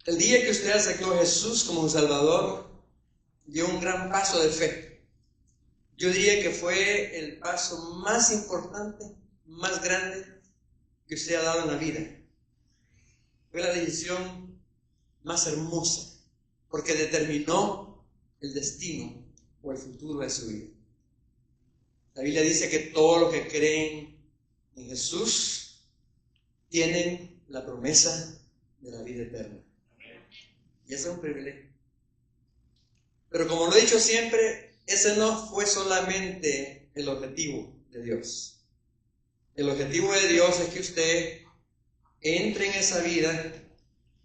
El día que usted aceptó a Jesús como un Salvador, dio un gran paso de fe. Yo diría que fue el paso más importante, más grande que usted ha dado en la vida. Fue la decisión más hermosa, porque determinó el destino o el futuro de su vida. La Biblia dice que todos los que creen en Jesús tienen la promesa de la vida eterna. Y ese es un privilegio. Pero como lo he dicho siempre, ese no fue solamente el objetivo de Dios. El objetivo de Dios es que usted entre en esa vida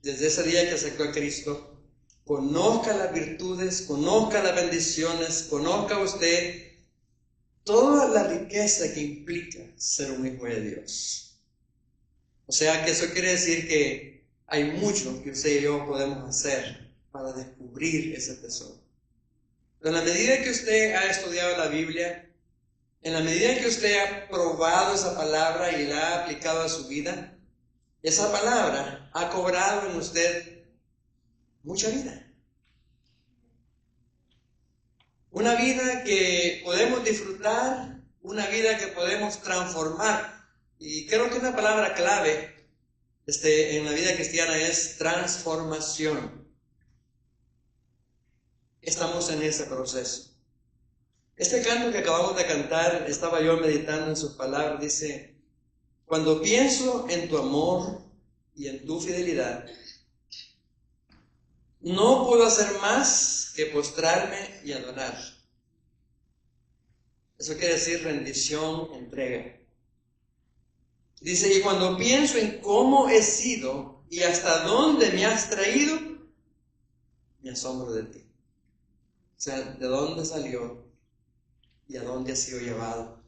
desde ese día que aceptó a Cristo, conozca las virtudes, conozca las bendiciones, conozca usted toda la riqueza que implica ser un hijo de Dios. O sea que eso quiere decir que hay mucho que usted y yo podemos hacer para descubrir ese tesoro. Pero en la medida que usted ha estudiado la Biblia, en la medida que usted ha probado esa palabra y la ha aplicado a su vida, esa palabra ha cobrado en usted mucha vida. Una vida que podemos disfrutar, una vida que podemos transformar. Y creo que una palabra clave en la vida cristiana es transformación. Estamos en ese proceso. Este canto que acabamos de cantar, estaba yo meditando en sus palabras, dice: cuando pienso en tu amor y en tu fidelidad, no puedo hacer más que postrarme y adorar. Eso quiere decir rendición, entrega. Dice, y cuando pienso en cómo he sido y hasta dónde me has traído, me asombro de ti. O sea, de dónde salió y a dónde ha sido llevado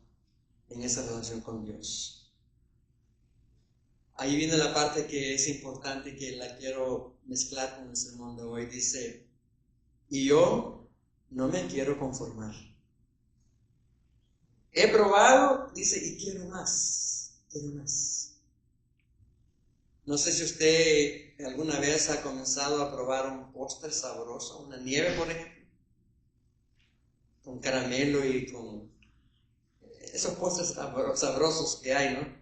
en esa relación con Dios. Ahí viene la parte que es importante, que la quiero mezclar con el sermón de hoy. Dice, y yo no me quiero conformar. He probado, dice, y quiero más, quiero más. No sé si usted alguna vez ha comenzado a probar un postre sabroso, una nieve, por ejemplo, con caramelo y con esos postres sabrosos que hay, ¿no?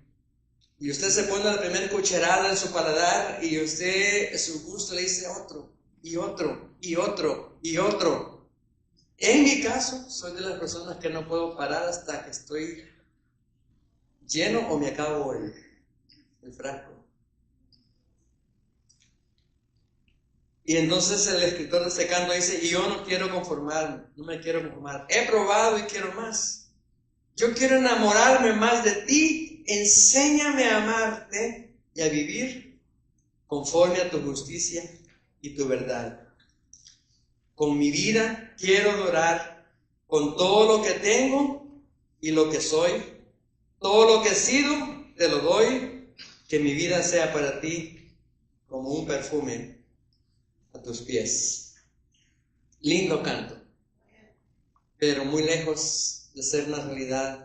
Y usted se pone la primera cucharada en su paladar y usted, a su gusto, le dice otro, y otro, y otro, y otro. En mi caso, soy de las personas que no puedo parar hasta que estoy lleno o me acabo el frasco. Y entonces el escritor de este canto dice, y yo no quiero conformarme, no me quiero conformar. He probado y quiero más. Yo quiero enamorarme más de ti. Enséñame a amarte y a vivir conforme a tu justicia y tu verdad. Con mi vida quiero adorar, con todo lo que tengo y lo que soy, todo lo que he sido, te lo doy, que mi vida sea para ti como un perfume a tus pies. Lindo canto, pero muy lejos de ser una realidad,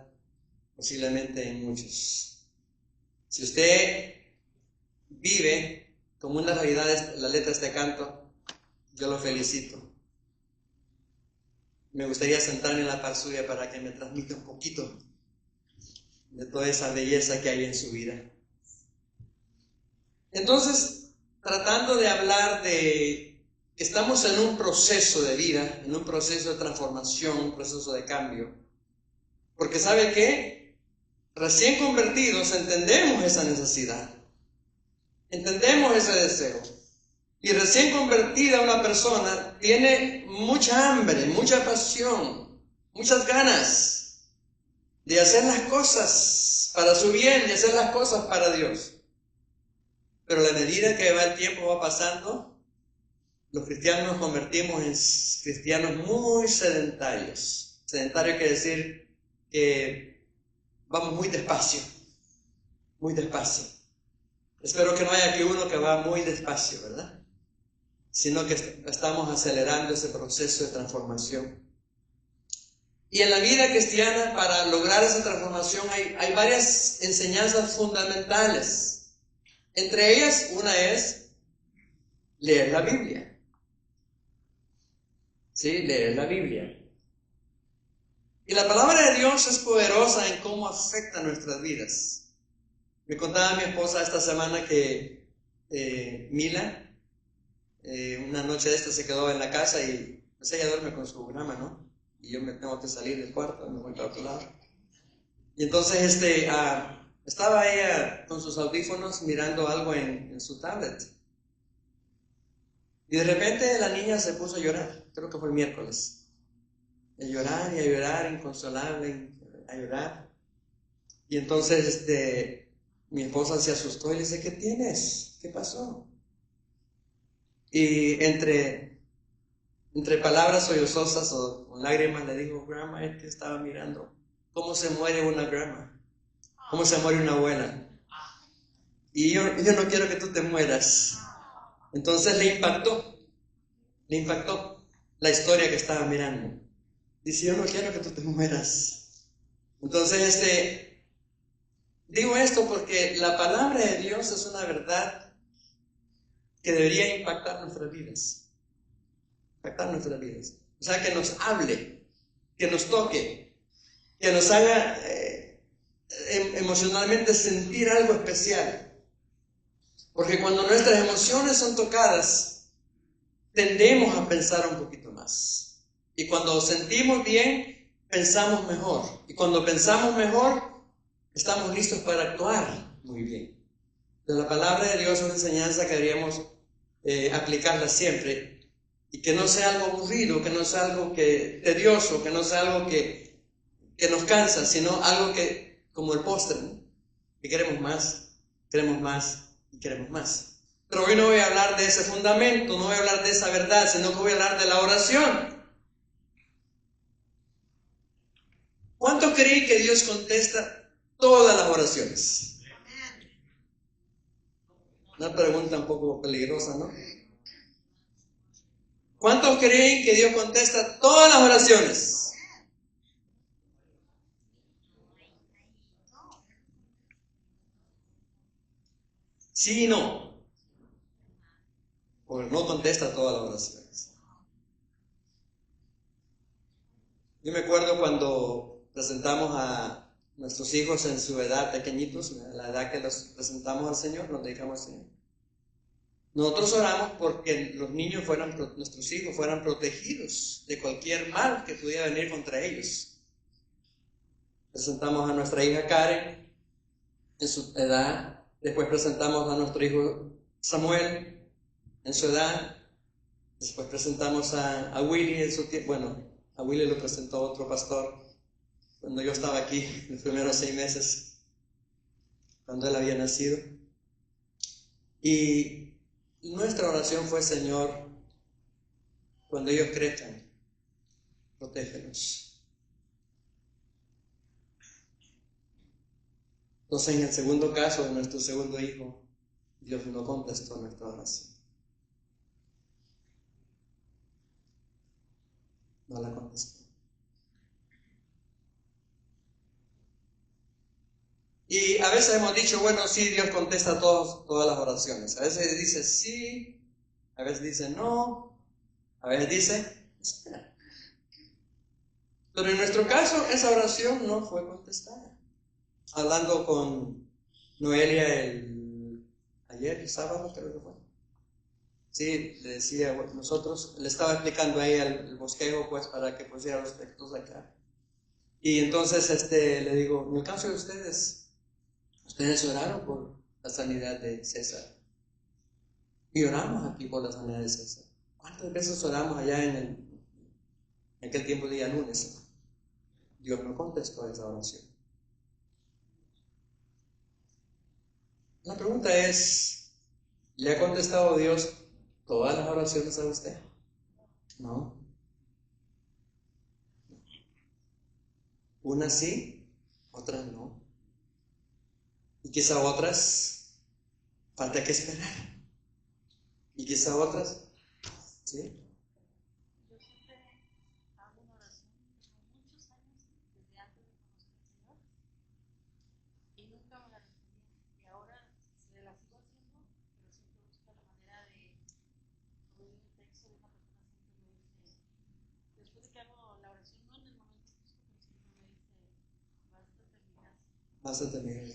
posiblemente en muchos. Si usted vive como una realidad la letra de este canto, yo lo felicito. Me gustaría sentarme en la par suya para que me transmita un poquito de toda esa belleza que hay en su vida. Entonces, tratando de hablar de que estamos en un proceso de vida, en un proceso de transformación, un proceso de cambio. Porque ¿sabe qué? Recién convertidos entendemos esa necesidad, entendemos ese deseo. Y recién convertida una persona tiene mucha hambre, mucha pasión, muchas ganas de hacer las cosas para su bien, de hacer las cosas para Dios. Pero a la medida que va el tiempo va pasando, los cristianos nos convertimos en cristianos muy sedentarios. Sedentario quiere decir que vamos muy despacio, muy despacio. Espero que no haya aquí uno que va muy despacio, ¿verdad? Sino que estamos acelerando ese proceso de transformación. Y en la vida cristiana, para lograr esa transformación, hay varias enseñanzas fundamentales. Entre ellas, una es leer la Biblia. Sí, leer la Biblia. Y la palabra de Dios es poderosa en cómo afecta nuestras vidas. Me contaba mi esposa esta semana que Mila, una noche de esta se quedó en la casa y pues ella duerme con su grama, ¿no? Y yo me tengo que salir del cuarto y me voy para otro lado. Y entonces estaba ella con sus audífonos mirando algo en su tablet. Y de repente la niña se puso a llorar, creo que fue el miércoles. A llorar y a llorar, inconsolable, a llorar. Y entonces mi esposa se asustó y le dice, ¿qué tienes? ¿Qué pasó? Y entre palabras sollozosas o con lágrimas le digo, grandma, es que estaba mirando cómo se muere una grandma, cómo se muere una abuela. Y yo no quiero que tú te mueras. Entonces le impactó la historia que estaba mirando. Dice, yo no quiero que tú te mueras. Entonces, digo esto porque la palabra de Dios es una verdad que debería impactar nuestras vidas. O sea, que nos hable, que nos toque, que nos haga emocionalmente sentir algo especial. Porque cuando nuestras emociones son tocadas, tendemos a pensar un poquito más. Y cuando sentimos bien, pensamos mejor. Y cuando pensamos mejor, estamos listos para actuar muy bien. De la palabra de Dios es una enseñanza que deberíamos aplicarla siempre. Y que no sea algo aburrido, que no sea algo tedioso, que no sea algo que nos cansa, sino algo que, como el postre, ¿no? Que queremos más y queremos más. Pero hoy no voy a hablar de ese fundamento, no voy a hablar de esa verdad, sino que voy a hablar de la oración. ¿Cuánto creen que Dios contesta todas las oraciones? Una pregunta un poco peligrosa, ¿no? ¿Cuántos creen que Dios contesta todas las oraciones? Sí y no. Porque no contesta todas las oraciones. Yo me acuerdo cuando presentamos a nuestros hijos en su edad, pequeñitos, a la edad que los presentamos al Señor, nos dedicamos al Señor. Nosotros oramos porque los niños nuestros hijos fueran protegidos de cualquier mal que pudiera venir contra ellos. Presentamos a nuestra hija Karen en su edad, después presentamos a nuestro hijo Samuel en su edad, después presentamos a Willy en su tiempo. Bueno, a Willy lo presentó otro pastor cuando yo estaba aquí, los primeros 6 meses, cuando él había nacido. Y nuestra oración fue, Señor, cuando ellos crezcan, protégelos. Entonces, en el segundo caso de nuestro segundo hijo, Dios no contestó nuestra oración. No la contestó. Y a veces hemos dicho, bueno, sí, Dios contesta todas las oraciones. A veces dice sí, a veces dice no, a veces dice espera. Pero en nuestro caso, esa oración no fue contestada. Hablando con Noelia ayer, sábado creo que fue. Sí, le decía, bueno, nosotros, le estaba explicando ahí el bosquejo, pues, para que pusiera los textos acá. Y entonces le digo, en el caso de ustedes oraron por la sanidad de César. Y oramos aquí por la sanidad de César. ¿Cuántas veces oramos allá en aquel tiempo de día lunes? Dios no contestó esa oración. La pregunta es, ¿le ha contestado Dios todas las oraciones a usted? No. Unas sí, otras no. Y quizá otras falta que esperar. Y quizá otras, ¿sí? Yo siempre hago una oración, tengo muchos años desde antes de conocer al Señor y nunca me la respondí. Y ahora se la sigo haciendo, pero siempre busco la manera de después de que hago la oración, no en el momento justo, pero siempre me dice, vas a terminar.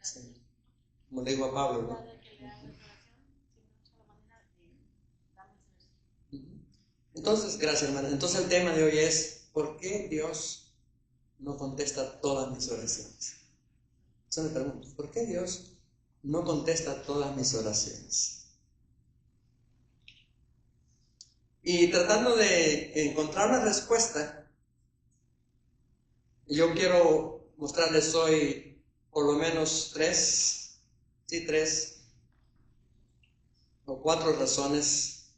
Sí. Como le digo a Pablo, ¿no? Cada que le hago esta oración, siempre busco la manera de darme ese versículo. Entonces, gracias, hermana. Entonces el tema de hoy es, ¿por qué Dios no contesta todas mis oraciones? Esa es mi pregunta. ¿Por qué Dios no contesta todas mis oraciones? Y tratando de encontrar una respuesta, yo quiero mostrarles hoy por lo menos tres o cuatro razones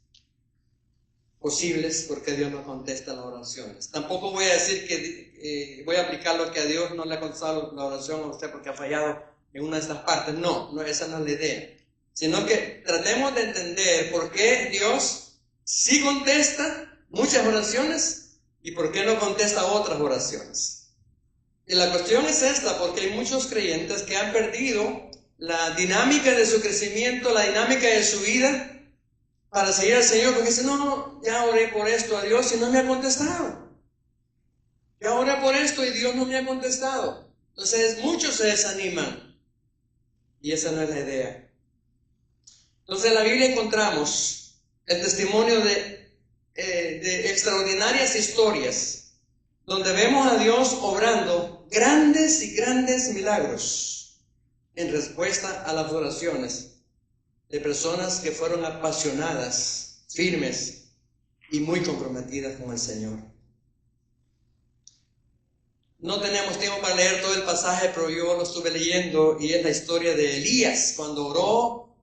posibles por qué Dios no contesta las oraciones. Tampoco voy a decir que voy a aplicar lo que a Dios no le ha contestado la oración a usted porque ha fallado en una de estas partes. No, esa no es la idea. Sino que tratemos de entender por qué Dios sí contesta muchas oraciones y por qué no contesta otras oraciones. Y la cuestión es esta, porque hay muchos creyentes que han perdido la dinámica de su crecimiento, la dinámica de su vida para seguir al Señor, porque dicen, no, ya oré por esto a Dios y no me ha contestado. Ya oré por esto y Dios no me ha contestado. Entonces muchos se desaniman y esa no es la idea. Entonces en la Biblia encontramos el testimonio de extraordinarias historias donde vemos a Dios obrando grandes y grandes milagros en respuesta a las oraciones de personas que fueron apasionadas, firmes y muy comprometidas con el Señor. No tenemos tiempo para leer todo el pasaje, pero yo lo estuve leyendo y es la historia de Elías cuando oró.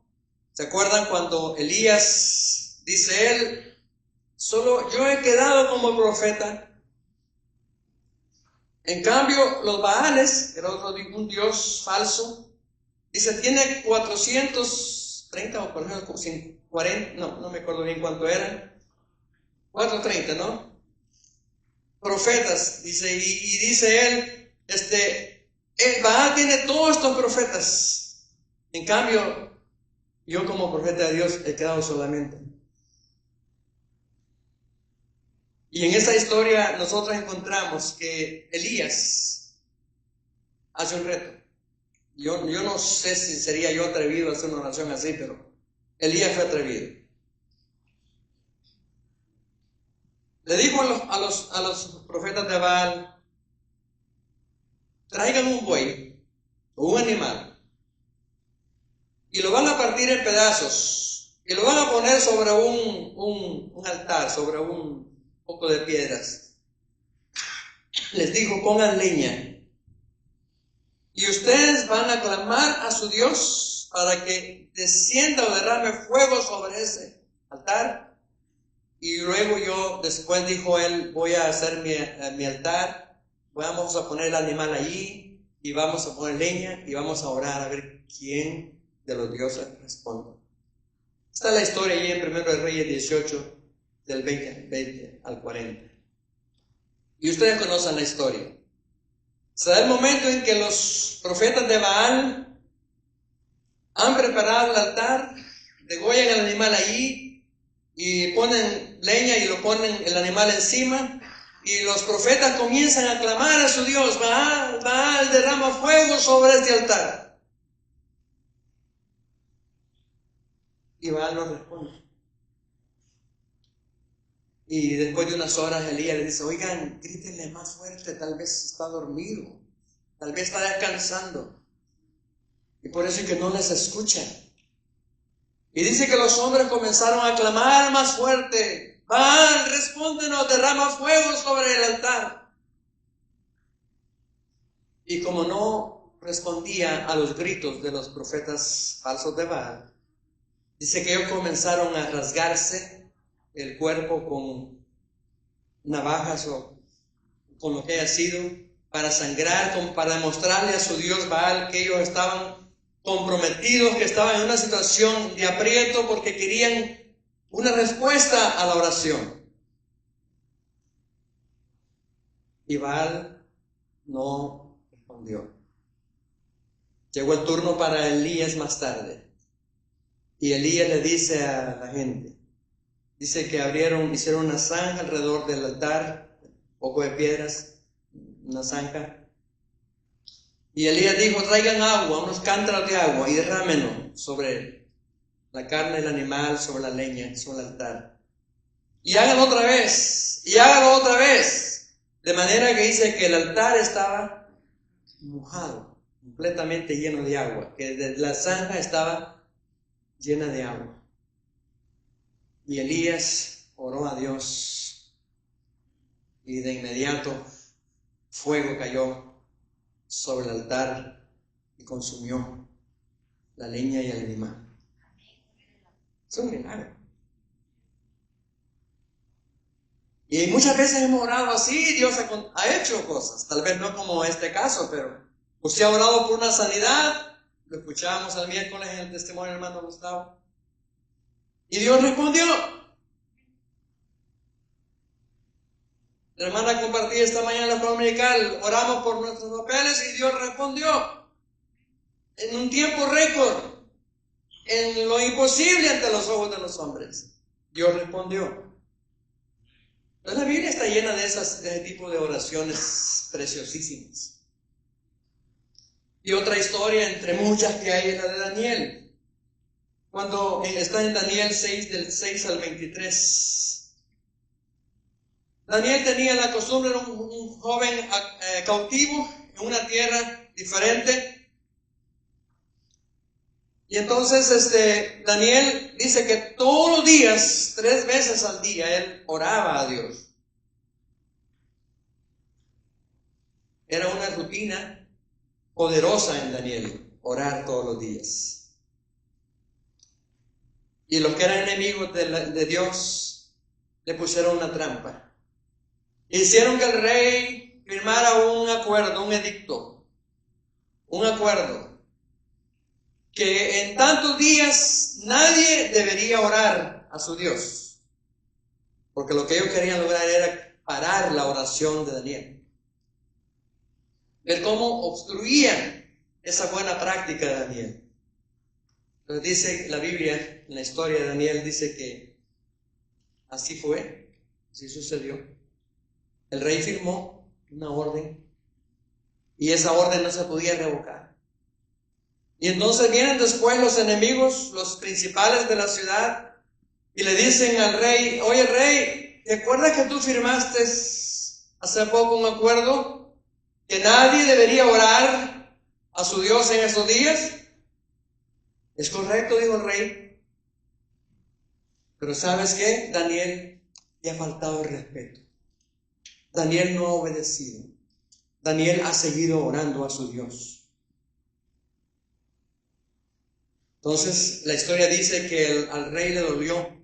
¿Se acuerdan cuando Elías, dice él, solo yo he quedado como profeta? En cambio, los Baales, era un dios falso, dice, tiene 430 o por ejemplo 40, no me acuerdo bien cuánto eran, 430, ¿no? Profetas, dice, y dice él, el Baal tiene todos estos profetas. En cambio, yo como profeta de Dios he quedado solamente. Y en esta historia nosotros encontramos que Elías hace un reto. Yo no sé si sería yo atrevido a hacer una oración así, pero Elías fue atrevido. Le dijo a los profetas de Baal, traigan un buey o un animal y lo van a partir en pedazos y lo van a poner sobre un altar, sobre un poco de piedras. Les dijo, pongan leña y ustedes van a clamar a su Dios para que descienda o derrame fuego sobre ese altar. Y luego yo, después dijo él, voy a hacer mi altar, vamos a poner el animal allí y vamos a poner leña y vamos a orar a ver quién de los dioses responde. Está la historia allí en 1 Reyes 18, del 20 al 40. Y ustedes conocen la historia. Se da el momento en que los profetas de Baal han preparado el altar, degollan el animal allí y ponen leña y lo ponen el animal encima. Y los profetas comienzan a clamar a su Dios, Baal, Baal, derrama fuego sobre este altar. Y Baal no responde. Y después de unas horas Elías le dice, oigan, grítenle más fuerte, tal vez está dormido, tal vez está descansando. Y por eso es que no les escucha. Y dice que los hombres comenzaron a clamar más fuerte, Baal, respóndenos, derrama fuego sobre el altar. Y como no respondía a los gritos de los profetas falsos de Baal, dice que ellos comenzaron a rasgarse el cuerpo con navajas o con lo que haya sido, para sangrar, para demostrarle a su Dios Baal que ellos estaban comprometidos, que estaban en una situación de aprieto porque querían una respuesta a la oración. Y Baal no respondió. Llegó el turno para Elías más tarde. Y Elías le dice a la gente, Dice que hicieron una zanja alrededor del altar, un poco de piedras, una zanja. Y Elías dijo, traigan agua, unos cántaros de agua, y derrámenlo sobre la carne del animal, sobre la leña, sobre el altar. Y háganlo otra vez, y háganlo otra vez. De manera que dice que el altar estaba mojado, completamente lleno de agua, que la zanja estaba llena de agua. Y Elías oró a Dios, y de inmediato fuego cayó sobre el altar y consumió la leña y el animal. Es un milagro. Y muchas veces hemos orado así, Dios ha hecho cosas, tal vez no como este caso, pero usted ha orado por una sanidad, lo escuchábamos el miércoles en el testimonio del hermano Gustavo, y Dios respondió. La hermana compartía esta mañana en la escuela dominical, oramos por nuestros papeles y Dios respondió en un tiempo récord, en lo imposible ante los ojos de los hombres. Dios respondió. Entonces la Biblia está llena de ese tipo de oraciones preciosísimas. Y otra historia entre muchas que hay es la de Daniel. Cuando está en Daniel 6, del 6 al 23. Daniel tenía la costumbre de un joven cautivo en una tierra diferente. Y entonces Daniel dice que todos los días, 3 veces al día, él oraba a Dios. Era una rutina poderosa en Daniel, orar todos los días. Y los que eran enemigos de Dios le pusieron una trampa. Hicieron que el rey firmara un acuerdo, un edicto, un acuerdo, que en tantos días nadie debería orar a su Dios, porque lo que ellos querían lograr era parar la oración de Daniel. Ver cómo obstruían esa buena práctica de Daniel. Entonces dice la Biblia, en la historia de Daniel, dice que así fue, así sucedió. El rey firmó una orden y esa orden no se podía revocar. Y entonces vienen después los enemigos, los principales de la ciudad, y le dicen al rey, oye rey, ¿te acuerdas que tú firmaste hace poco un acuerdo que nadie debería orar a su Dios en estos días? Es correcto, dijo el rey. Pero ¿sabes qué? Daniel le ha faltado el respeto. Daniel no ha obedecido. Daniel ha seguido orando a su Dios. Entonces la historia dice que al rey le dolió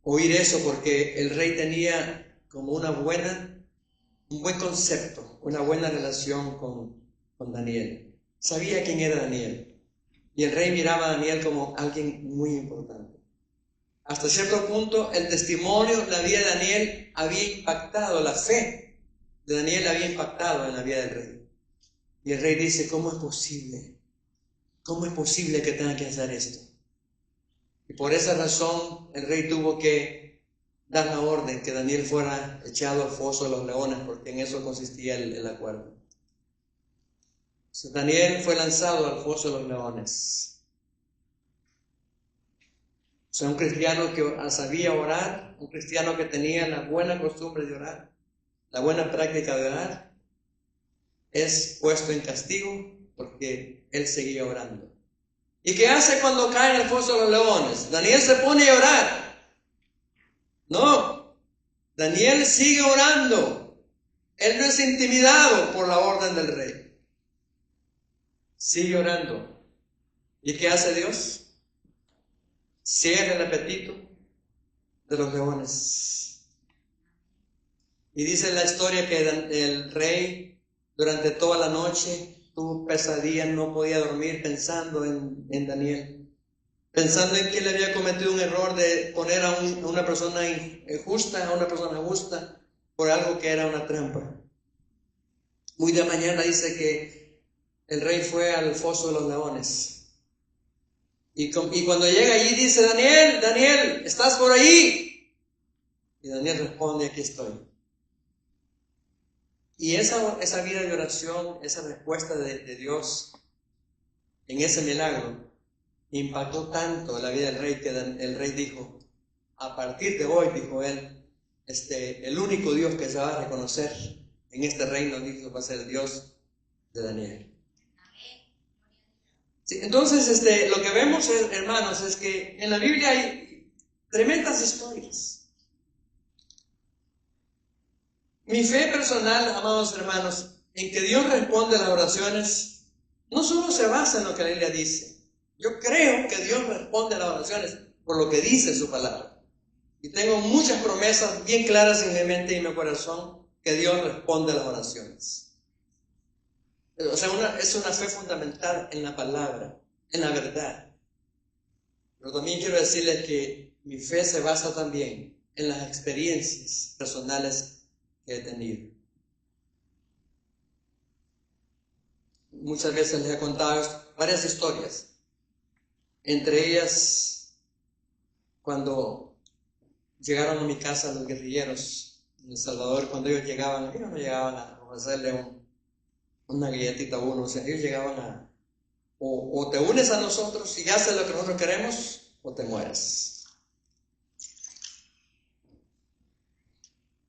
oír eso, porque el rey tenía como un buen concepto, una buena relación con Daniel. Sabía quién era Daniel. Y el rey miraba a Daniel como alguien muy importante. Hasta cierto punto, el testimonio, la vida de Daniel había impactado, la fe de Daniel había impactado en la vida del rey. Y el rey dice, ¿cómo es posible? ¿Cómo es posible que tenga que hacer esto? Y por esa razón, el rey tuvo que dar la orden que Daniel fuera echado al foso de los leones, porque en eso consistía el acuerdo. Entonces, Daniel fue lanzado al foso de los leones. O sea, un cristiano que sabía orar, un cristiano que tenía la buena costumbre de orar, la buena práctica de orar, es puesto en castigo porque él seguía orando. ¿Y qué hace cuando cae en el foso de los leones? Daniel se pone a orar. No, Daniel sigue orando. Él no es intimidado por la orden del rey. Sigue orando. ¿Y qué hace Dios? Cierra el apetito de los leones. Y dice la historia que el rey durante toda la noche tuvo pesadillas, no podía dormir pensando en Daniel, pensando en que él había cometido un error de poner a una persona injusta, a una persona justa, por algo que era una trampa. Muy de mañana dice que el rey fue al foso de los leones. Y cuando llega allí dice, Daniel, ¿estás por ahí? Y Daniel responde, aquí estoy. Y esa vida de oración, esa respuesta de Dios en ese milagro, impactó tanto la vida del rey que el rey dijo, a partir de hoy, dijo él, el único Dios que se va a reconocer en este reino, dijo, va a ser el Dios de Daniel. Sí, entonces, lo que vemos, hermanos, es que en la Biblia hay tremendas historias. Mi fe personal, amados hermanos, en que Dios responde a las oraciones, no solo se basa en lo que la Biblia dice. Yo creo que Dios responde a las oraciones por lo que dice su palabra. Y tengo muchas promesas bien claras en mi mente y en mi corazón que Dios responde a las oraciones. O sea, es una fe fundamental en la palabra, en la verdad. Pero también quiero decirles que mi fe se basa también en las experiencias personales que he tenido. Muchas veces les he contado varias historias. Entre ellas, cuando llegaron a mi casa los guerrilleros en El Salvador, cuando ellos no llegaban a hacerle una galletita a uno, o sea, ellos llegaban a, o te unes a nosotros y haces lo que nosotros queremos, o te mueres.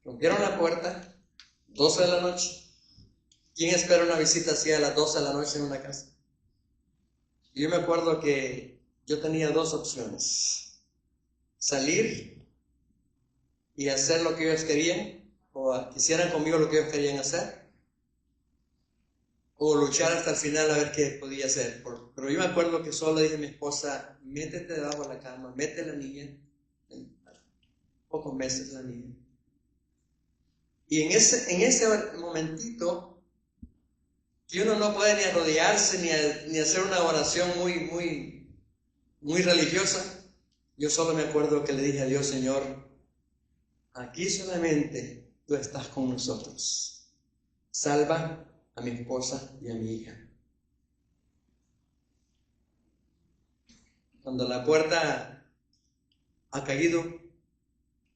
Rompieron la puerta, 12 de la noche. ¿Quién espera una visita así a las 12 de la noche en una casa? Y yo me acuerdo que yo tenía dos opciones: salir y hacer lo que ellos querían, o quisieran conmigo lo que ellos querían hacer, o luchar hasta el final a ver qué podía hacer. Pero yo me acuerdo que solo dije a mi esposa, métete debajo de la cama, mete a la niña, en pocos meses la niña. Y en ese momentito, que uno no puede ni arrodillarse ni hacer una oración muy religiosa, yo solo me acuerdo que le dije a Dios, Señor, aquí solamente tú estás con nosotros. Salva a mi esposa y a mi hija. Cuando la puerta ha caído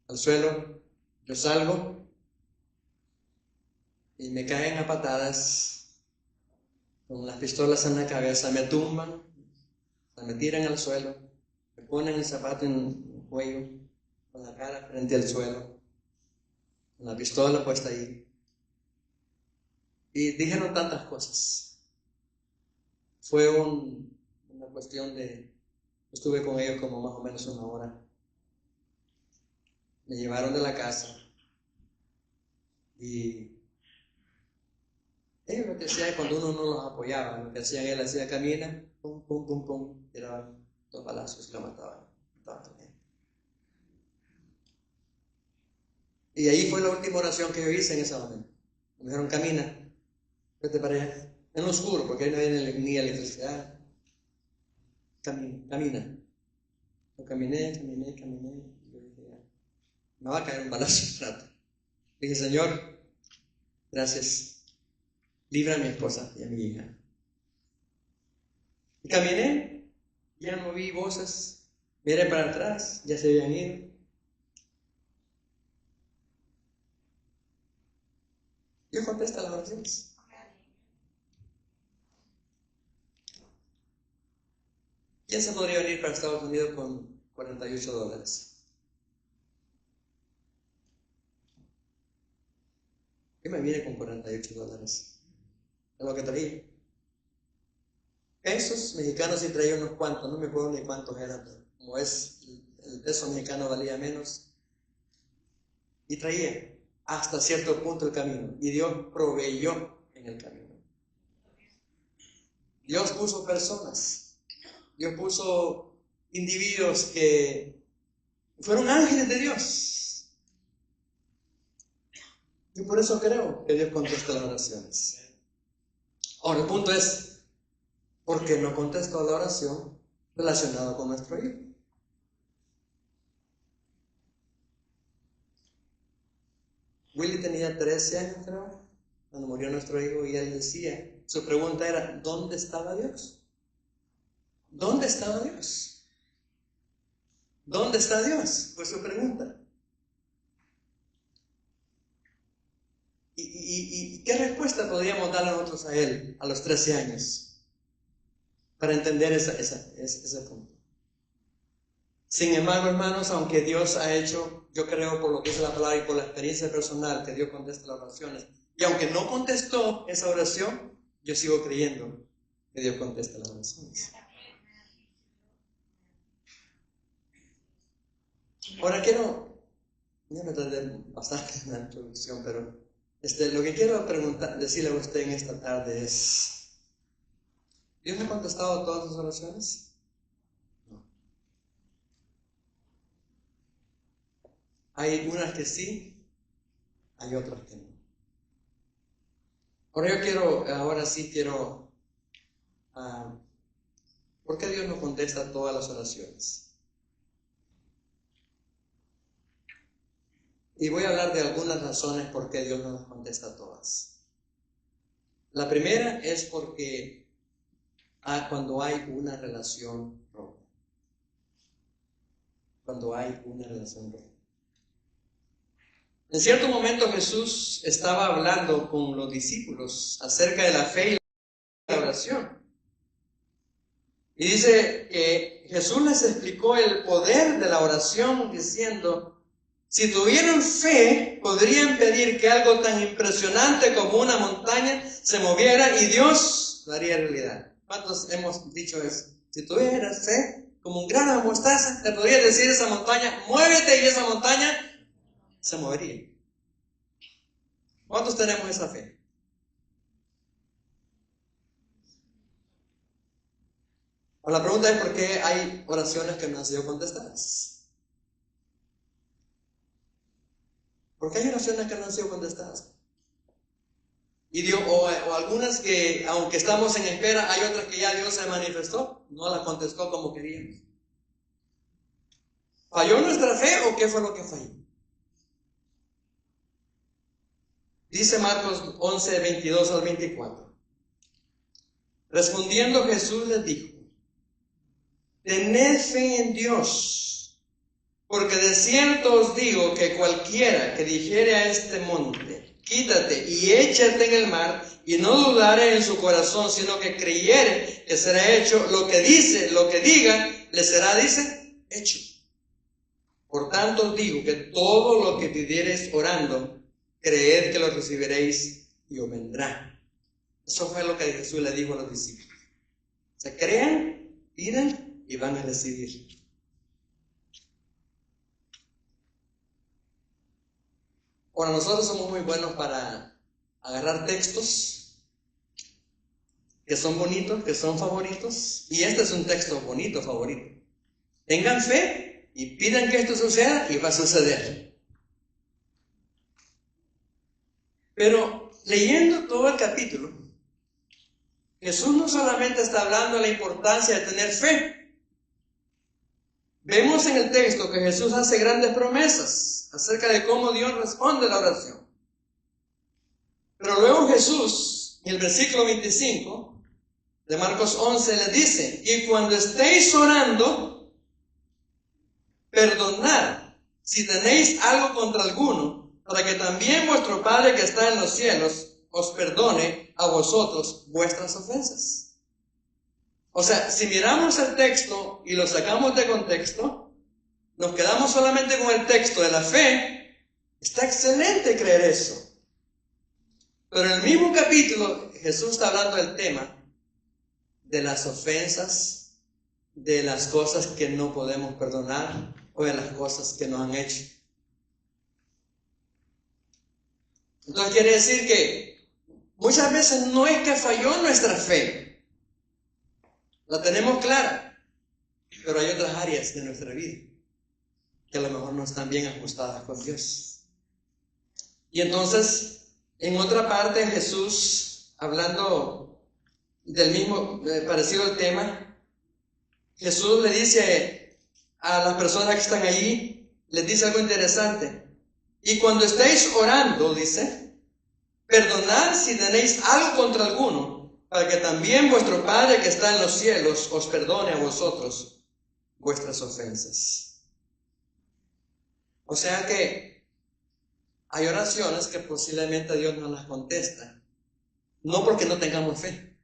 al suelo, yo salgo y me caen a patadas, con las pistolas en la cabeza, me tumban, me tiran al suelo, me ponen el zapato en el cuello, con la cara frente al suelo, con la pistola puesta ahí. Y dijeron tantas cosas. Fue una cuestión de, estuve con ellos como más o menos una hora. Me llevaron de la casa y ellos lo que hacían cuando uno no los apoyaba, lo que hacían, él hacía camina, pum, pum, pum, pum, tiraban 2 balazos y lo mataban también. Y ahí fue la última oración que yo hice en ese momento. Me dijeron, camina, vete para allá, en lo oscuro, porque ahí no hay ni electricidad. Camina. Yo caminé, y yo dije, me va a caer un balazo un rato. Dije, Señor, gracias. Libra a mi esposa y a mi hija. Y caminé, ya no vi voces, miré para atrás, ya se habían ido. Dios contesta las oraciones. ¿Quién se podría venir para Estados Unidos con $48? Yo me vine con $48. Es lo que traía. Pesos mexicanos sí traía unos cuantos, no me acuerdo ni cuántos eran, pero como el peso mexicano valía menos. Y traía hasta cierto punto el camino. Y Dios proveyó en el camino. Dios puso personas. Dios puso individuos que fueron ángeles de Dios. Y por eso creo que Dios contesta las oraciones. Ahora, el punto es, ¿por qué no contestó la oración relacionada con nuestro hijo? Willy tenía 13 años, creo, cuando murió nuestro hijo, y él decía, su pregunta era, ¿dónde estaba Dios? ¿Dónde estaba Dios? ¿Dónde está Dios? Fue su pregunta. ¿Y qué respuesta podríamos dar nosotros a él a los 13 años para entender ese punto? Sin embargo, hermanos, aunque Dios ha hecho, yo creo por lo que dice la palabra y por la experiencia personal, que Dios contesta las oraciones, y aunque no contestó esa oración, yo sigo creyendo que Dios contesta las oraciones. Ahora ya me tardé bastante en la introducción, pero lo que quiero decirle a usted en esta tarde es, ¿Dios me ha contestado todas sus oraciones? No. Hay unas que sí, hay otras que no. Ahora sí quiero, ¿por qué Dios no contesta todas las oraciones? Y voy a hablar de algunas razones por qué Dios no las contesta todas. La primera es porque cuando hay una relación rota. Cuando hay una relación rota. En cierto momento Jesús estaba hablando con los discípulos acerca de la fe y la oración. Y dice que Jesús les explicó el poder de la oración diciendo, si tuvieran fe, podrían pedir que algo tan impresionante como una montaña se moviera y Dios lo haría realidad. ¿Cuántos hemos dicho eso? Si tuvieras fe, como un grano de mostaza, te podría decir a esa montaña, muévete, y esa montaña se movería. ¿Cuántos tenemos esa fe? La pregunta es por qué hay oraciones que no han sido contestadas. ¿Por qué hay oraciones que no han sido contestadas? Y Dios, o algunas que, aunque estamos en espera, hay otras que ya Dios se manifestó, no las contestó como queríamos. ¿Falló nuestra fe o qué fue lo que falló? Dice Marcos 11, 22 al 24. Respondiendo Jesús les dijo, tened fe en Dios, porque de cierto os digo que cualquiera que dijere a este monte, quítate y échate en el mar, y no dudare en su corazón, sino que creyere que será hecho lo que diga, le será, dice, hecho. Por tanto os digo que todo lo que pidiereis orando, creed que lo recibiréis y os vendrá. Eso fue lo que Jesús le dijo a los discípulos. Se crean, pidan y van a recibir. Ahora, nosotros somos muy buenos para agarrar textos que son bonitos, que son favoritos, y este es un texto bonito, favorito. Tengan fe y pidan que esto suceda y va a suceder. Pero leyendo todo el capítulo, Jesús no solamente está hablando de la importancia de tener fe. Vemos en el texto que Jesús hace grandes promesas acerca de cómo Dios responde a la oración. Pero luego Jesús, en el versículo 25 de Marcos 11, le dice, y cuando estéis orando, perdonad si tenéis algo contra alguno, para que también vuestro Padre que está en los cielos os perdone a vosotros vuestras ofensas. O sea, si miramos el texto y lo sacamos de contexto, nos quedamos solamente con el texto de la fe, está excelente creer eso. Pero en el mismo capítulo, Jesús está hablando del tema de las ofensas, de las cosas que no podemos perdonar o de las cosas que nos han hecho. Entonces quiere decir que muchas veces no es que falló nuestra fe, la tenemos clara, pero hay otras áreas de nuestra vida que a lo mejor no están bien ajustadas con Dios. Y entonces, en otra parte, Jesús, hablando del mismo, parecido al tema, Jesús le dice a las personas que están allí, les dice algo interesante. Y cuando estéis orando, dice, perdonad si tenéis algo contra alguno, para que también vuestro Padre que está en los cielos os perdone a vosotros vuestras ofensas. O sea que hay oraciones que posiblemente Dios no las contesta. No porque no tengamos fe,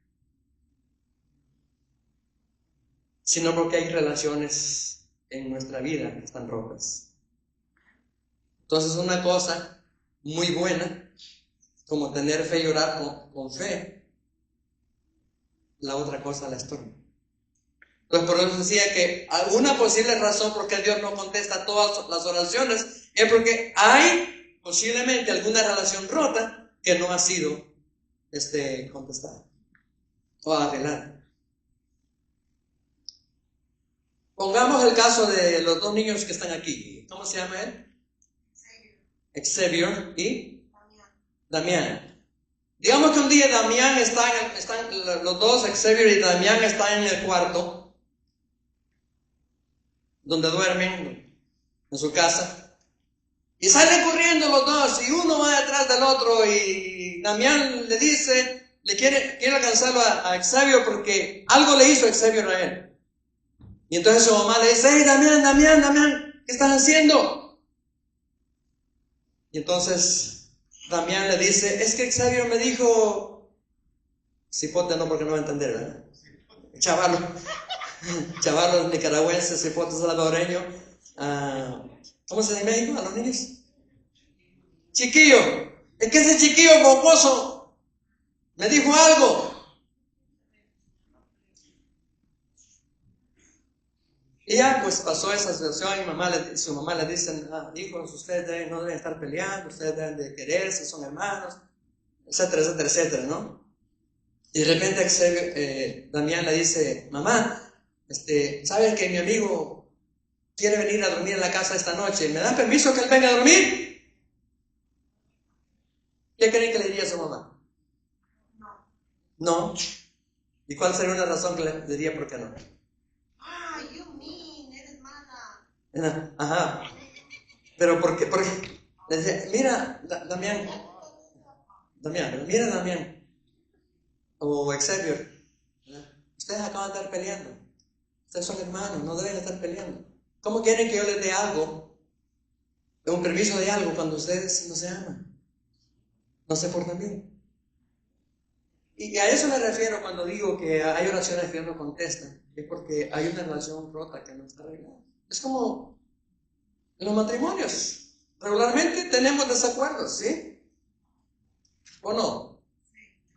sino porque hay relaciones en nuestra vida que están rotas. Entonces una cosa muy buena, como tener fe y orar con fe, la otra cosa la estorba. Entonces por eso decía que alguna posible razón por qué Dios no contesta todas las oraciones es porque hay posiblemente alguna relación rota que no ha sido contestada o arreglada. Pongamos el caso de los dos niños que están aquí. ¿Cómo se llama él? Xavier y Damián. Digamos que un día Damián están los dos, Xavier y Damián, están en el cuarto donde duermen, en su casa, y salen corriendo los dos, y uno va detrás del otro, y Damián le dice, quiere alcanzarlo a Xavier porque algo le hizo Xavier a él. Y entonces su mamá le dice, hey Damián, ¿qué estás haciendo? Y entonces Damián le dice, es que Xavier me dijo, cipote no porque no va a entender, ¿verdad? Chavalos nicaragüenses, cipote salvadoreño, ¿cómo se dice en México a los niños? Chiquillo, es que ese chiquillo mocoso me dijo algo. Y ya pues pasó esa situación y su mamá le dicen, hijos, ustedes no deben estar peleando, ustedes deben de quererse, son hermanos, etcétera, ¿no? Y de repente Damián le dice, mamá, ¿sabes que mi amigo quiere venir a dormir en la casa esta noche? ¿Me das permiso que él venga a dormir? ¿Qué creen que le diría a su mamá? No. ¿Y cuál sería una razón que le diría por qué no? Eres mala. Ajá. Pero ¿por qué? Porque le decía, mira, Damián, o Xavier, ustedes acaban de estar peleando. Ustedes son hermanos, no deben estar peleando. ¿Cómo quieren que yo les dé algo, un permiso de algo, cuando ustedes no se aman? No se portan bien. Y a eso me refiero cuando digo que hay oraciones que Dios no contesta. Es porque hay una relación rota que no está arreglada. Es como en los matrimonios. Regularmente tenemos desacuerdos, ¿sí? ¿O no?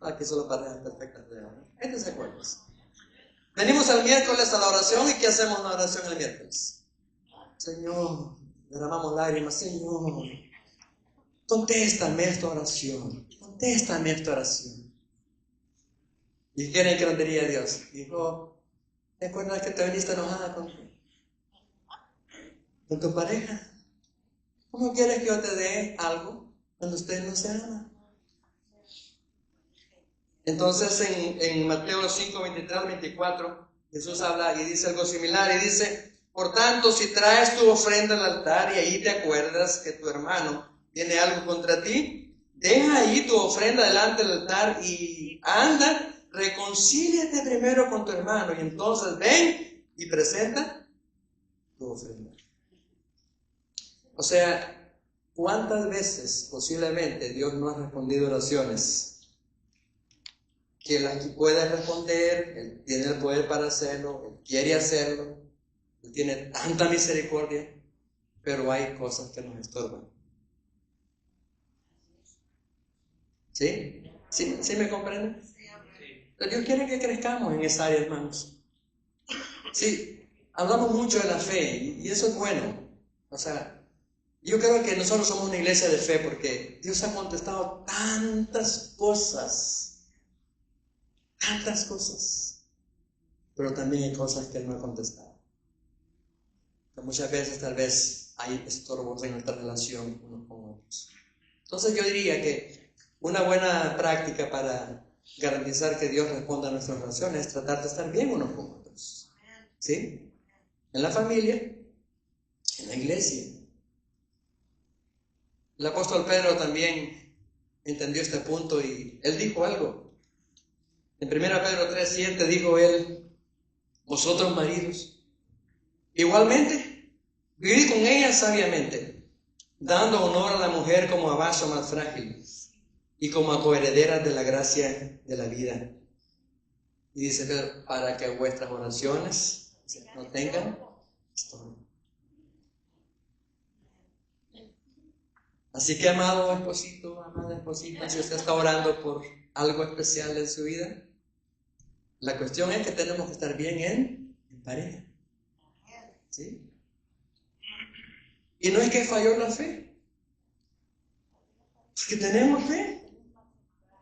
Aquí solo parejas perfectas. Hay desacuerdos. Venimos el miércoles a la oración y ¿qué hacemos en la oración el miércoles? Señor, derramamos lágrimas. Señor, contéstame esta oración. ¿Y quieren que nos diría Dios? Dijo, ¿te acuerdas que te viniste enojada con tu pareja? ¿Cómo quieres que yo te dé algo cuando ustedes no se aman? Entonces en Mateo 5, 23 al 24, Jesús habla y dice algo similar y dice, por tanto, si traes tu ofrenda al altar y ahí te acuerdas que tu hermano tiene algo contra ti, deja ahí tu ofrenda delante del altar y anda, reconcíliate primero con tu hermano y entonces ven y presenta tu ofrenda. O sea, ¿cuántas veces posiblemente Dios no ha respondido oraciones que las puede responder? Él tiene el poder para hacerlo, Él quiere hacerlo, Él tiene tanta misericordia, pero hay cosas que nos estorban. ¿Sí? ¿Sí me comprenden? Dios quiere que crezcamos en esa área, hermanos. Sí, hablamos mucho de la fe y eso es bueno. O sea, yo creo que nosotros somos una iglesia de fe porque Dios ha contestado tantas cosas, pero también hay cosas que Él no ha contestado. Que muchas veces tal vez hay estorbos en nuestra relación unos con otros. Entonces yo diría que una buena práctica para garantizar que Dios responda a nuestras oraciones es tratar de estar bien unos con otros. ¿Sí? En la familia, en la iglesia. El apóstol Pedro también entendió este punto y él dijo algo. En 1 Pedro 3:7 dijo él, vosotros maridos, igualmente, vivid con ella sabiamente, dando honor a la mujer como a vaso más frágil y como a coheredera de la gracia de la vida. Y dice Pedro, para que vuestras oraciones no tengan estorbo. Así que, amado esposito, amada esposita, si usted está orando por algo especial en su vida, la cuestión es que tenemos que estar bien en pareja. ¿Sí? Y no es que falló la fe, es que tenemos fe.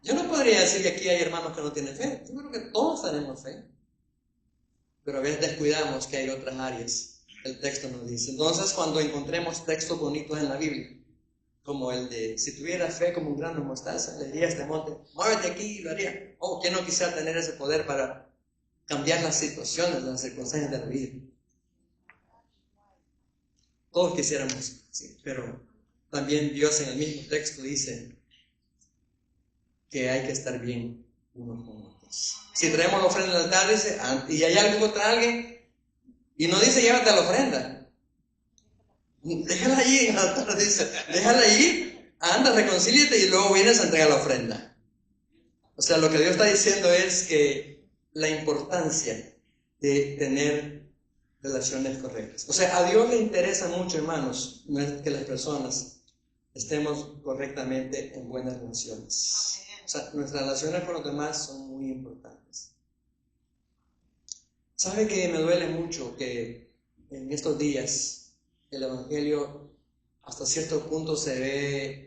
Yo no podría decir que aquí hay hermanos que no tienen fe. Yo creo que todos tenemos fe, pero a veces descuidamos que hay otras áreas. El texto nos dice. Entonces, cuando encontremos textos bonitos en la Biblia, como el de, si tuviera fe como un grano de mostaza, le diría a este monte, muévete aquí, y lo haría. Oh, ¿quién no quisiera tener ese poder para cambiar las situaciones, las circunstancias de la vida? Todos quisiéramos, sí, pero también Dios en el mismo texto dice que hay que estar bien unos con otros. Si traemos la ofrenda al altar, dice, y hay algo contra alguien, y no dice llévate la ofrenda. Déjala allí, no, dice, déjala allí, anda, reconcíliate y luego vienes a entregar la ofrenda. O sea, lo que Dios está diciendo es que la importancia de tener relaciones correctas. O sea, a Dios le interesa mucho, hermanos, que las personas estemos correctamente en buenas relaciones. O sea, nuestras relaciones con los demás son muy importantes. ¿Sabe que me duele mucho que en estos días el Evangelio hasta cierto punto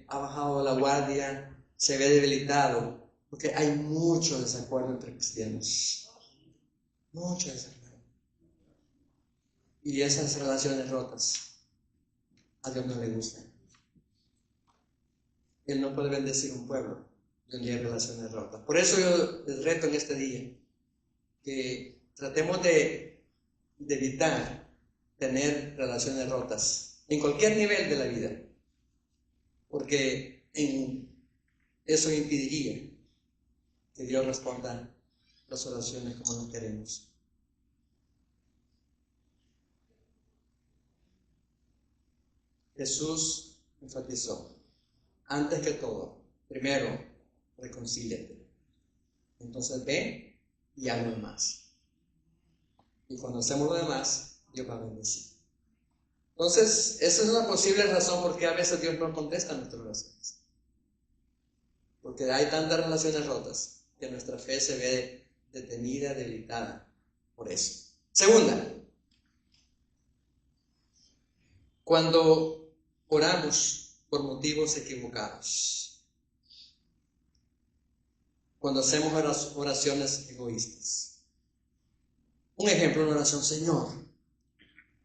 ha bajado la guardia, se ve debilitado, porque hay mucho desacuerdo entre cristianos? Mucho desacuerdo. Y esas relaciones rotas a Dios no le gustan. Él no puede bendecir un pueblo donde hay relaciones rotas. Por eso yo les reto en este día que tratemos de evitar tener relaciones rotas en cualquier nivel de la vida, porque eso impediría que Dios responda las oraciones como nos queremos. Jesús enfatizó, antes que todo, primero, reconcíliate. Entonces ve y haz lo demás. Y cuando hacemos lo demás, Dios va a bendecir. Entonces, esa es una posible razón por qué a veces Dios no contesta nuestras oraciones. Porque hay tantas relaciones rotas que nuestra fe se ve detenida, debilitada por eso. Segunda, cuando oramos por motivos equivocados. Cuando hacemos oraciones egoístas. Un ejemplo, una oración, Señor,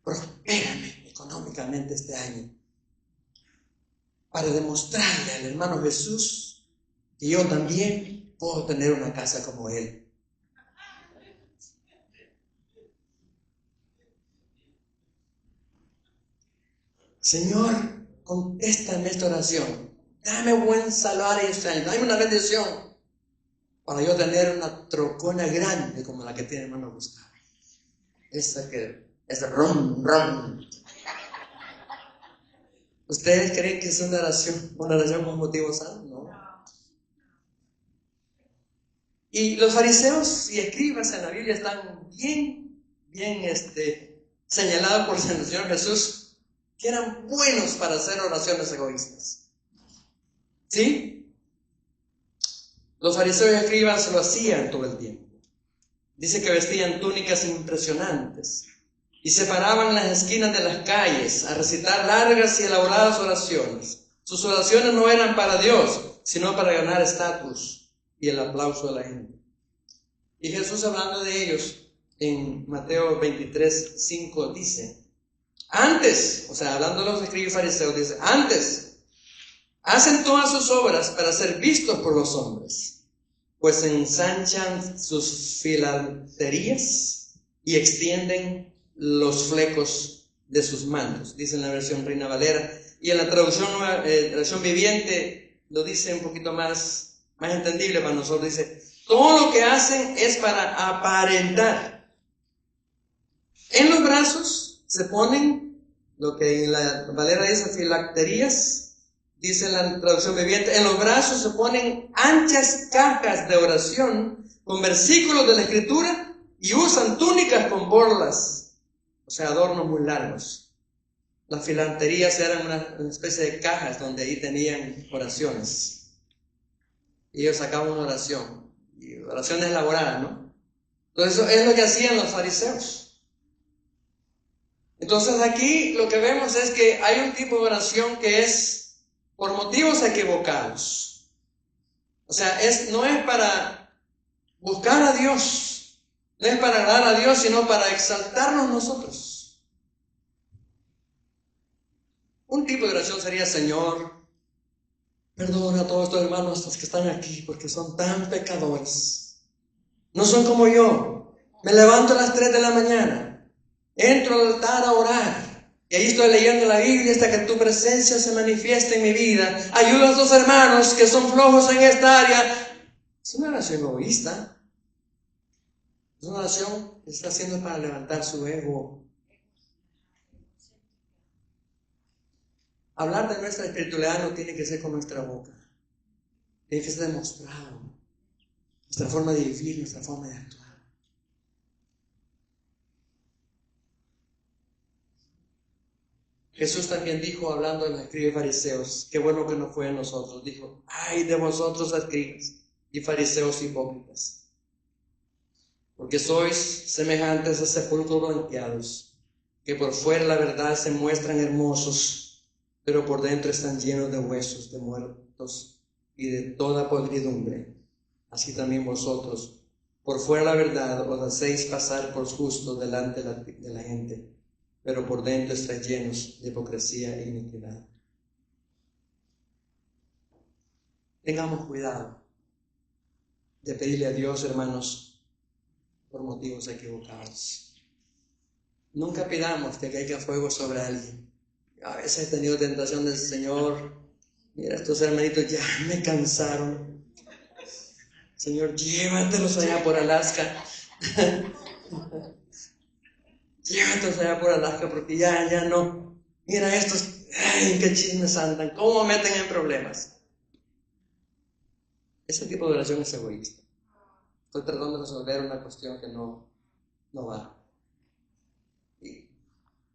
prospérame económicamente este año para demostrarle al hermano Jesús que yo también puedo tener una casa como él. Señor, contéstame esta oración. Dame buen salario este año. Dame una bendición para yo tener una trocona grande como la que tiene el hermano Gustavo. Esa que es ron. ¿Ustedes creen que es una oración con motivos sanos? No. Y los fariseos y escribas en la Biblia están bien señalados por el Señor Jesús, que eran buenos para hacer oraciones egoístas. ¿Sí? Los fariseos y escribas lo hacían todo el tiempo. Dice que vestían túnicas impresionantes y se paraban en las esquinas de las calles a recitar largas y elaboradas oraciones. Sus oraciones no eran para Dios, sino para ganar estatus y el aplauso de la gente. Y Jesús, hablando de ellos, en Mateo 23:5 dice, antes, o sea, hablando de los escribas y fariseos, dice, antes, hacen todas sus obras para ser vistos por los hombres, pues ensanchan sus filaterías y extienden los flecos de sus mantos, dice en la versión Reina Valera, y en la traducción viviente lo dice un poquito más entendible para nosotros, dice, todo lo que hacen es para aparentar. En los brazos se ponen lo que en la Valera dice filacterías, dice en la traducción viviente, en los brazos se ponen anchas cajas de oración con versículos de la Escritura y usan túnicas con borlas, o sea, adornos muy largos. Las filanterías eran una especie de cajas donde ahí tenían oraciones. Y ellos sacaban una oración, y oraciones elaboradas, ¿no? Entonces eso es lo que hacían los fariseos. Entonces aquí lo que vemos es que hay un tipo de oración que es por motivos equivocados. O sea, no es para buscar a Dios, no es para agradar a Dios, sino para exaltarnos nosotros. Un tipo de oración sería: Señor, perdona a todos estos hermanos los que están aquí porque son tan pecadores. No son como yo. Me levanto a las 3 de la mañana, entro al altar a orar y ahí estoy leyendo la Biblia hasta que tu presencia se manifieste en mi vida. Ayuda a estos hermanos que son flojos en esta área. Es una oración egoísta. Es una oración que está haciendo para levantar su ego. Hablar de nuestra espiritualidad no tiene que ser con nuestra boca. Tiene que ser demostrado. Nuestra forma de vivir, nuestra forma de actuar. Jesús también dijo, hablando de los escribas y fariseos, qué bueno que no fue en nosotros. Dijo: ay de vosotros, escribas y fariseos hipócritas, porque sois semejantes a sepulcros blanqueados, que por fuera la verdad se muestran hermosos, pero por dentro están llenos de huesos de muertos y de toda podridumbre. Así también vosotros, por fuera la verdad, os hacéis pasar por justos delante de la gente, pero por dentro estáis llenos de hipocresía e iniquidad. Tengamos cuidado de pedirle a Dios, hermanos, por motivos equivocados. Nunca pidamos que caiga fuego sobre alguien. A veces he tenido tentación del Señor: mira, estos hermanitos ya me cansaron. Señor, llévatelos allá por Alaska. Llévatelos allá por Alaska porque ya no. Mira estos, ay, qué chismes andan, cómo meten en problemas. Ese tipo de oración es egoísta. Estoy tratando de resolver una cuestión que no va. Y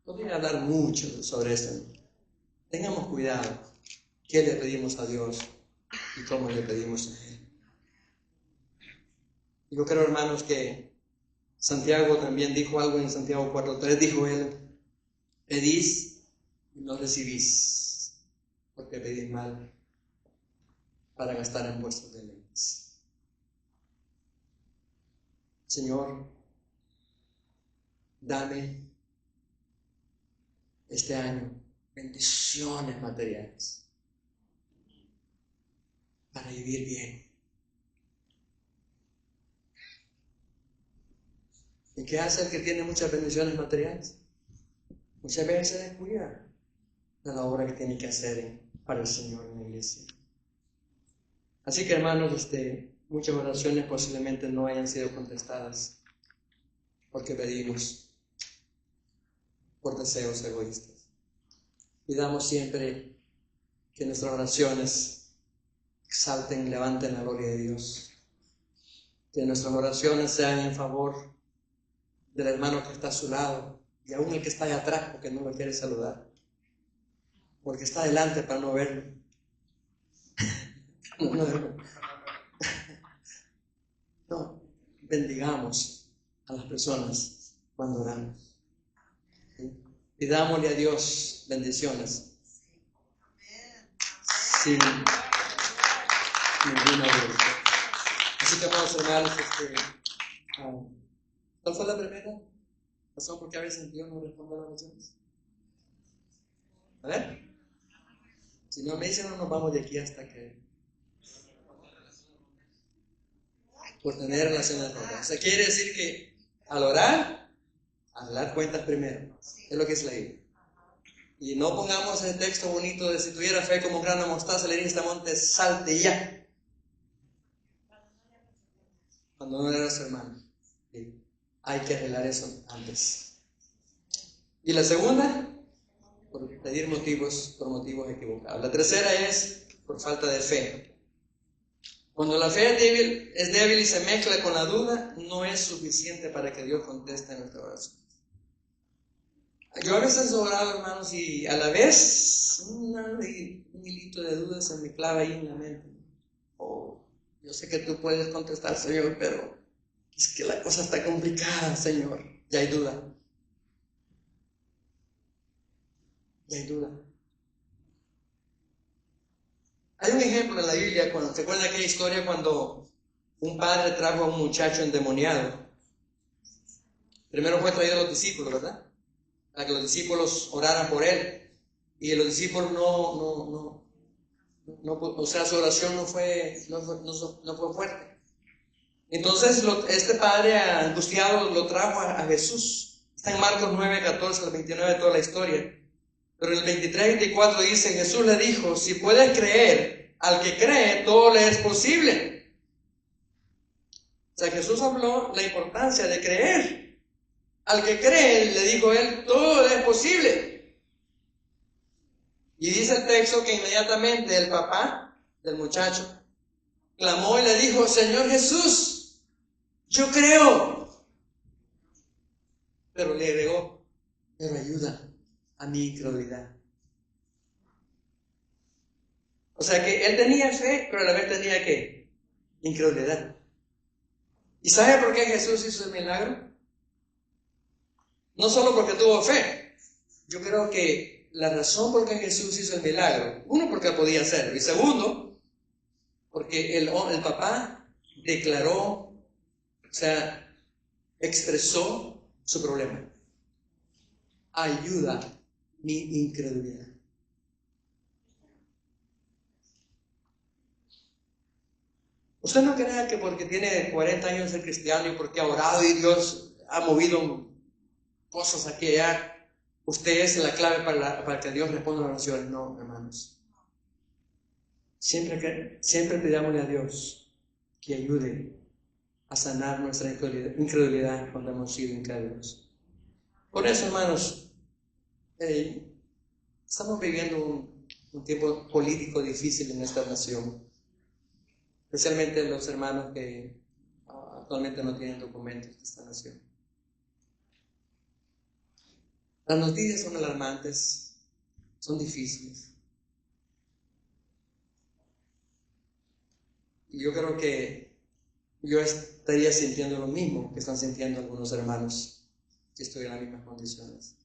podría hablar mucho sobre esto. Tengamos cuidado qué le pedimos a Dios y cómo le pedimos a Él. Yo creo, hermanos, que Santiago también dijo algo en Santiago 4:3. Dijo él: pedís y no recibís, porque pedís mal para gastar en vuestros deleites. Señor, dame este año bendiciones materiales para vivir bien. ¿Y qué hace el que tiene muchas bendiciones materiales? Muchas veces se descuida de la obra que tiene que hacer para el Señor en la iglesia. Así que, hermanos, muchas oraciones posiblemente no hayan sido contestadas porque pedimos por deseos egoístas. Pidamos siempre que nuestras oraciones exalten y levanten la gloria de Dios. Que nuestras oraciones sean en favor del hermano que está a su lado y aún el que está allá atrás porque no lo quiere saludar, porque está adelante para no verlo. No, bendigamos a las personas cuando oramos. ¿Sí? Pidámosle a Dios bendiciones sin ninguna duda. Así que, vamos, hermanos, ¿cuál fue la primera razón por qué a veces Dios no responde a las oraciones? A ver, si no me dicen, no nos vamos de aquí hasta que por tener relaciones con Dios. O sea, quiere decir que al orar, dar cuentas primero. Es lo que es la Biblia. Y no pongamos el texto bonito de si tuviera fe como un grano de mostaza, le diría a este monte, salte ya. Cuando no eras hermano. ¿Sí? Hay que arreglar eso antes. ¿Y la segunda? por pedir motivos por motivos equivocados. La tercera es por falta de fe. Cuando la fe es débil y se mezcla con la duda, no es suficiente para que Dios conteste nuestra oración. Yo a veces he orado, hermanos, y a la vez un hilito de duda se me clava ahí en la mente. Yo sé que tú puedes contestar, Señor, pero es que la cosa está complicada, Señor. Ya hay duda. Ya hay duda. Hay un ejemplo en la Biblia, ¿se acuerdan de aquella historia cuando un padre trajo a un muchacho endemoniado? Primero fue traído a los discípulos, ¿verdad? Para que los discípulos oraran por él. Y los discípulos no, o sea, su oración no fue fuerte. Entonces este padre angustiado lo trajo a Jesús. Está en Marcos 9, 14 al 29 toda la historia. Pero en el 23 y 24 dice, Jesús le dijo, si puedes creer, al que cree, todo le es posible. O sea, Jesús habló la importancia de creer. Al que cree, le dijo él, todo le es posible. Y dice el texto que inmediatamente el papá del muchacho clamó y le dijo, Señor Jesús, yo creo. Pero le agregó, pero ayuda a mi incredulidad. O sea que él tenía fe, pero a la vez tenía ¿qué? Incredulidad. ¿Y sabe por qué Jesús hizo el milagro? No solo porque tuvo fe. Yo creo que la razón por qué Jesús hizo el milagro, uno, porque podía hacerlo, y segundo, porque el papá declaró, o sea, expresó su problema. Ayuda mi incredulidad. Usted no crea que porque tiene 40 años de ser cristiano y porque ha orado y Dios ha movido cosas aquí y allá, usted es la clave para que Dios responda a las oraciones. No, hermanos. Siempre pidámosle a Dios que ayude a sanar nuestra incredulidad cuando hemos sido incrédulos. Por eso, hermanos, estamos viviendo un tiempo político difícil en esta nación, especialmente los hermanos que actualmente no tienen documentos de esta nación. Las noticias son alarmantes, son difíciles. Y yo creo que yo estaría sintiendo lo mismo que están sintiendo algunos hermanos que estoy en las mismas condiciones.